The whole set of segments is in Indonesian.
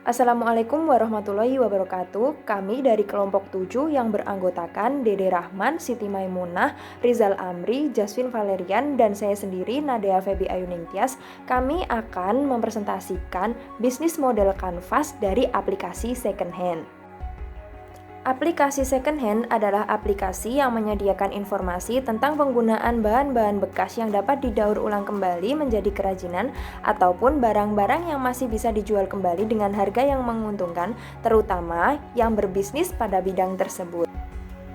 Assalamualaikum warahmatullahi wabarakatuh. Kami dari kelompok 7 yang beranggotakan Dede Rahman, Siti Maimunah, Rizal Amri, Jaswin Valerian, dan saya sendiri Nadea Febi Ayuningtyas. Kami akan mempresentasikan bisnis model kanvas dari aplikasi second hand. Aplikasi second hand adalah aplikasi yang menyediakan informasi tentang penggunaan bahan-bahan bekas yang dapat didaur ulang kembali menjadi kerajinan ataupun barang-barang yang masih bisa dijual kembali dengan harga yang menguntungkan, terutama yang berbisnis pada bidang tersebut.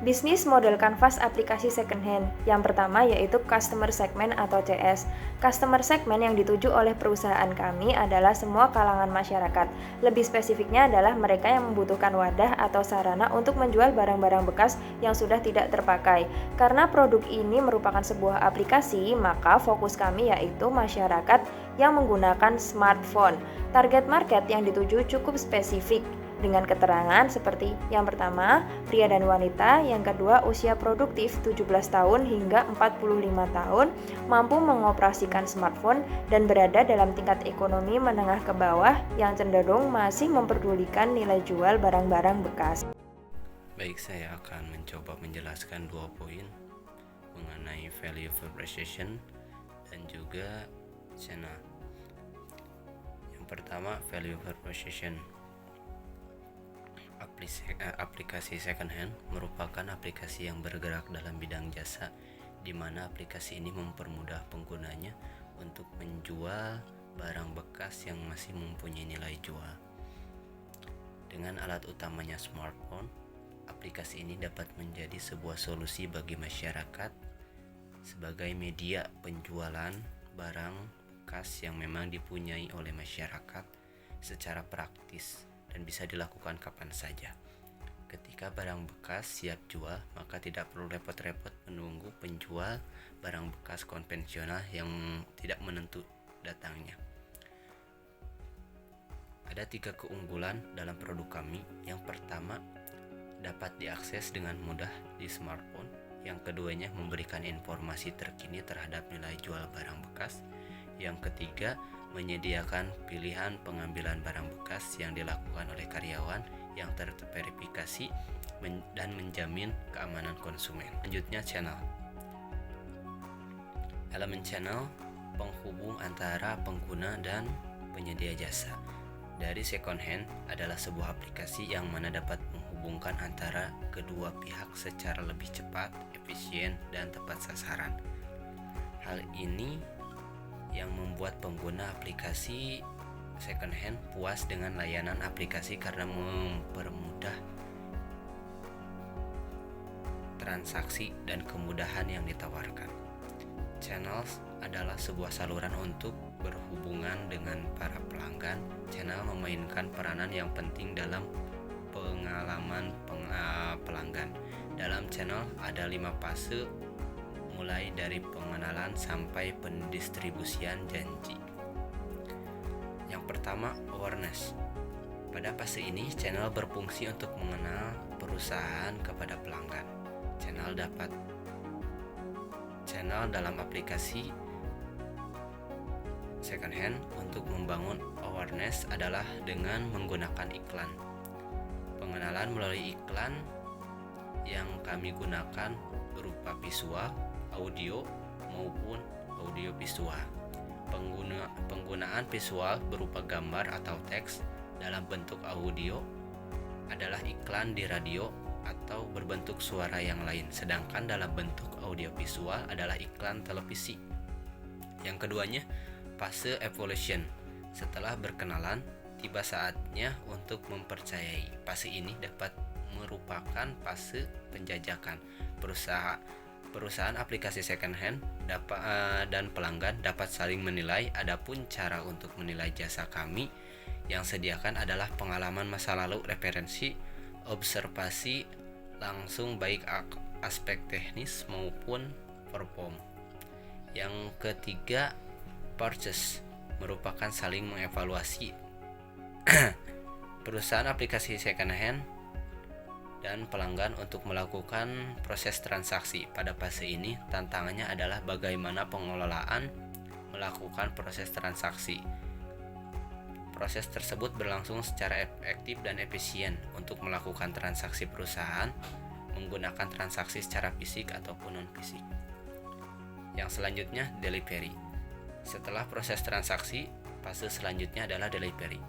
Bisnis model kanvas aplikasi second hand. Yang pertama yaitu Customer Segment atau CS. Customer Segment yang dituju oleh perusahaan kami adalah semua kalangan masyarakat. Lebih spesifiknya adalah mereka yang membutuhkan wadah atau sarana untuk menjual barang-barang bekas yang sudah tidak terpakai. Karena produk ini merupakan sebuah aplikasi, maka fokus kami yaitu masyarakat yang menggunakan smartphone. Target market yang dituju cukup spesifik, dengan keterangan seperti yang pertama, pria dan wanita, yang kedua usia produktif 17 tahun hingga 45 tahun, mampu mengoperasikan smartphone dan berada dalam tingkat ekonomi menengah ke bawah yang cenderung masih memperdulikan nilai jual barang-barang bekas. Baik, saya akan mencoba menjelaskan 2 poin mengenai value appreciation dan juga channel. Yang pertama, value appreciation. Aplikasi second hand merupakan aplikasi yang bergerak dalam bidang jasa, di mana aplikasi ini mempermudah penggunanya untuk menjual barang bekas yang masih mempunyai nilai jual. Dengan alat utamanya smartphone, aplikasi ini dapat menjadi sebuah solusi bagi masyarakat sebagai media penjualan barang bekas yang memang dipunyai oleh masyarakat secara praktis dan bisa dilakukan kapan saja. Ketika barang bekas siap jual, maka tidak perlu repot-repot menunggu penjual barang bekas konvensional yang tidak menentu datangnya. Ada 3 keunggulan dalam produk kami. Yang pertama, dapat diakses dengan mudah di smartphone. Yang keduanya, memberikan informasi terkini terhadap nilai jual barang bekas. Yang ketiga, menyediakan pilihan pengambilan barang bekas yang dilakukan oleh karyawan yang terverifikasi dan menjamin keamanan konsumen. Selanjutnya, channel. Elemen channel penghubung antara pengguna dan penyedia jasa dari second hand adalah sebuah aplikasi yang mana dapat menghubungkan antara kedua pihak secara lebih cepat, efisien, dan tepat sasaran. Hal ini yang membuat pengguna aplikasi second hand puas dengan layanan aplikasi karena mempermudah transaksi dan kemudahan yang ditawarkan. Channels adalah sebuah saluran untuk berhubungan dengan para pelanggan. Channel memainkan peranan yang penting dalam pengalaman pelanggan. Dalam channel ada 5 fase, mulai dari pengenalan sampai pendistribusian janji. Yang pertama, awareness. Pada fase ini, channel berfungsi untuk mengenal perusahaan kepada pelanggan. Channel dalam aplikasi second hand untuk membangun awareness adalah dengan menggunakan iklan. Pengenalan melalui iklan yang kami gunakan berupa visual, audio maupun audio visual. Penggunaan visual berupa gambar atau teks dalam bentuk audio adalah iklan di radio atau berbentuk suara yang lain, sedangkan dalam bentuk audio visual adalah iklan televisi. Yang keduanya, fase evolution. Setelah berkenalan, tiba saatnya untuk mempercayai. Fase ini dapat merupakan fase penjajakan. Perusahaan aplikasi second hand dan pelanggan dapat saling menilai. Adapun cara untuk menilai jasa kami yang sediakan adalah pengalaman masa lalu, referensi, observasi langsung baik aspek teknis maupun perform. Yang ketiga, purchase merupakan saling mengevaluasi. Perusahaan aplikasi second hand dan pelanggan untuk melakukan proses transaksi. Pada fase ini, tantangannya adalah bagaimana pengelolaan melakukan proses transaksi. Proses tersebut berlangsung secara efektif dan efisien untuk melakukan transaksi perusahaan menggunakan transaksi secara fisik ataupun non-fisik. Yang selanjutnya, delivery. Setelah proses transaksi, fase selanjutnya adalah delivery.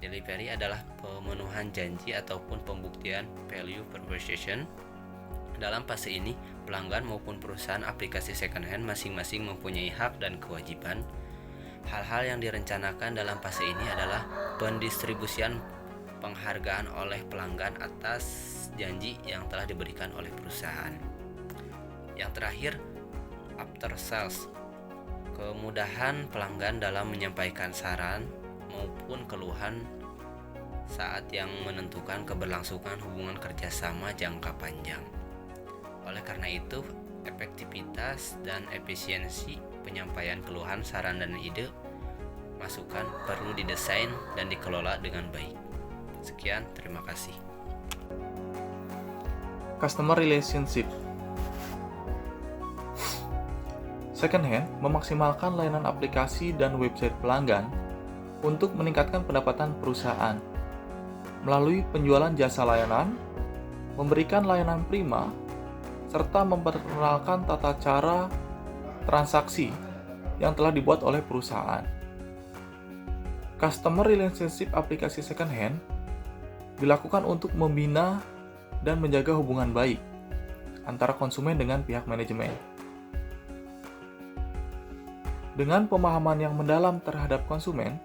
Delivery adalah pemenuhan janji ataupun pembuktian value proposition. Dalam fase ini, pelanggan maupun perusahaan aplikasi second hand masing-masing mempunyai hak dan kewajiban. Hal-hal yang direncanakan dalam fase ini adalah pendistribusian penghargaan oleh pelanggan atas janji yang telah diberikan oleh perusahaan. Yang terakhir, after sales. Kemudahan pelanggan dalam menyampaikan saran maupun keluhan saat yang menentukan keberlangsungan hubungan kerjasama jangka panjang. Oleh karena itu, efektivitas dan efisiensi penyampaian keluhan, saran, dan ide masukan perlu didesain dan dikelola dengan baik. Sekian, terima kasih. Customer relationship. Second hand memaksimalkan layanan aplikasi dan website pelanggan untuk meningkatkan pendapatan perusahaan melalui penjualan jasa layanan, memberikan layanan prima, serta memperkenalkan tata cara transaksi yang telah dibuat oleh perusahaan. Customer relationship aplikasi second hand dilakukan untuk membina dan menjaga hubungan baik antara konsumen dengan pihak manajemen. Dengan pemahaman yang mendalam terhadap konsumen,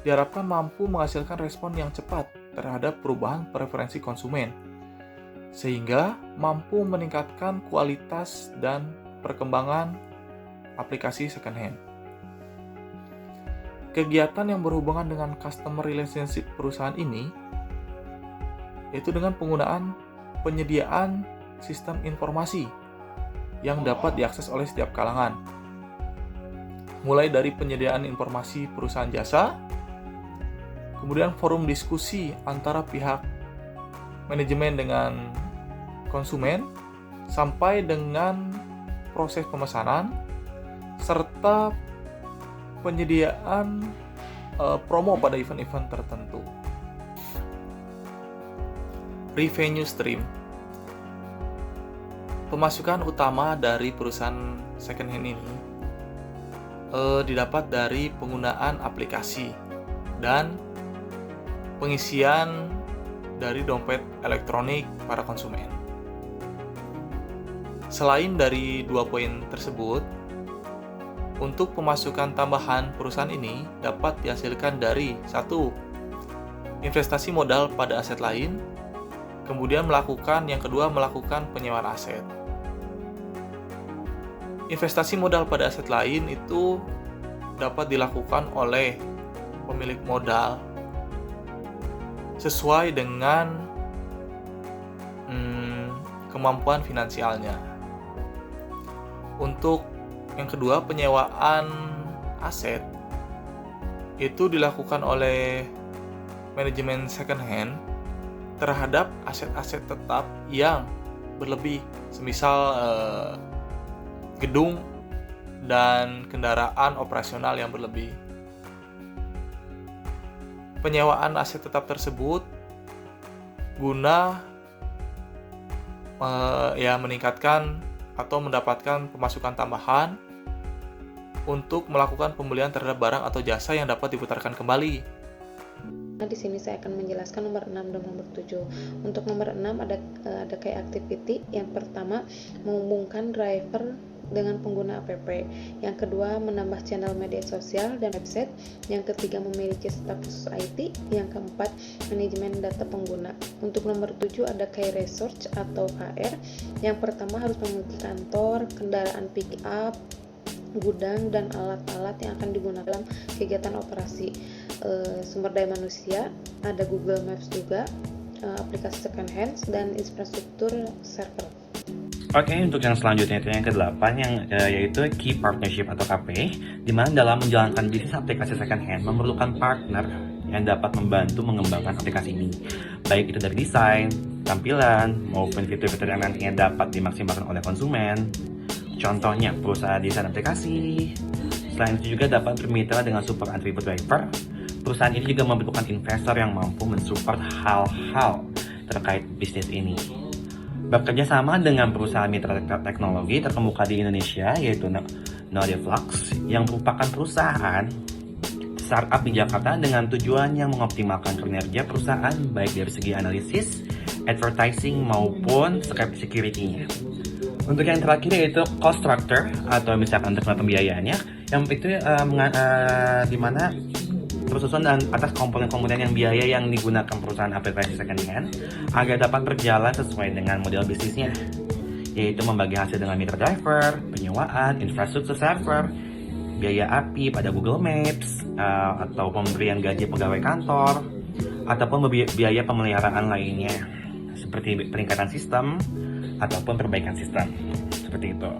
diharapkan mampu menghasilkan respon yang cepat terhadap perubahan preferensi konsumen, sehingga mampu meningkatkan kualitas dan perkembangan aplikasi second hand. Kegiatan yang berhubungan dengan customer relationship perusahaan ini yaitu dengan penggunaan penyediaan sistem informasi yang dapat diakses oleh setiap kalangan, mulai dari penyediaan informasi perusahaan jasa, kemudian forum diskusi antara pihak manajemen dengan konsumen, sampai dengan proses pemesanan, serta penyediaan promo pada event-event tertentu. Revenue stream. Pemasukan utama dari perusahaan second hand ini didapat dari penggunaan aplikasi dan pengisian dari dompet elektronik para konsumen. Selain dari dua poin tersebut, untuk pemasukan tambahan perusahaan ini dapat dihasilkan dari 1. Investasi modal pada aset lain, kemudian yang kedua melakukan penyewaan aset. Investasi modal pada aset lain itu dapat dilakukan oleh pemilik modal sesuai dengan kemampuan finansialnya. Untuk yang kedua, penyewaan aset itu dilakukan oleh manajemen second hand terhadap aset-aset tetap yang berlebih, semisal gedung dan kendaraan operasional yang berlebih. Penyewaan aset tetap tersebut guna meningkatkan atau mendapatkan pemasukan tambahan untuk melakukan pembelian terhadap barang atau jasa yang dapat diputarkan kembali. Di sini saya akan menjelaskan nomor 6 dan nomor 7. Untuk nomor 6 ada key activity. Yang pertama, menghubungkan driver dengan pengguna app. Yang kedua, menambah channel media sosial dan website. Yang ketiga, memiliki staf khusus IT. Yang keempat, manajemen data pengguna. Untuk nomor 7 ada key research atau KR. Yang pertama, harus memiliki kantor, kendaraan pick up, gudang, dan alat-alat yang akan digunakan dalam kegiatan operasi. Sumber daya manusia, ada Google Maps juga, aplikasi second hand, dan infrastruktur server. Oke, untuk yang selanjutnya itu yang ke-8 yaitu Key Partnership atau KP, di mana dalam menjalankan bisnis aplikasi second hand memerlukan partner yang dapat membantu mengembangkan aplikasi ini, baik itu dari desain, tampilan, maupun fitur-fitur yang nantinya dapat dimaksimalkan oleh konsumen. Contohnya perusahaan desain aplikasi. Selain itu juga dapat bermitra dengan super attribute driver, perusahaan ini juga membutuhkan investor yang mampu mensupport hal-hal terkait bisnis ini. Bekerja sama dengan perusahaan mitra teknologi terkemuka di Indonesia yaitu Nodiflux yang merupakan perusahaan startup di Jakarta dengan tujuan yang mengoptimalkan kinerja perusahaan baik dari segi analisis, advertising maupun security-nya. Untuk yang terakhir yaitu cost structure atau misalkan terkena pembiayaannya, yang itu di mana tersusun dan atas komponen-komponen yang biaya yang digunakan perusahaan aplikasi second hand agar dapat berjalan sesuai dengan model bisnisnya, yaitu membagi hasil dengan mitra driver, penyewaan, infrastruktur server, biaya API pada Google Maps, atau pemberian gaji pegawai kantor, ataupun biaya pemeliharaan lainnya, seperti peningkatan sistem ataupun perbaikan sistem, seperti itu.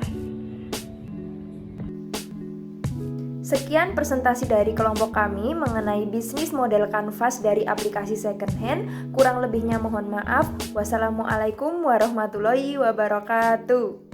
Sekian presentasi dari kelompok kami mengenai bisnis model kanvas dari aplikasi second hand. Kurang lebihnya mohon maaf. Wassalamualaikum warahmatullahi wabarakatuh.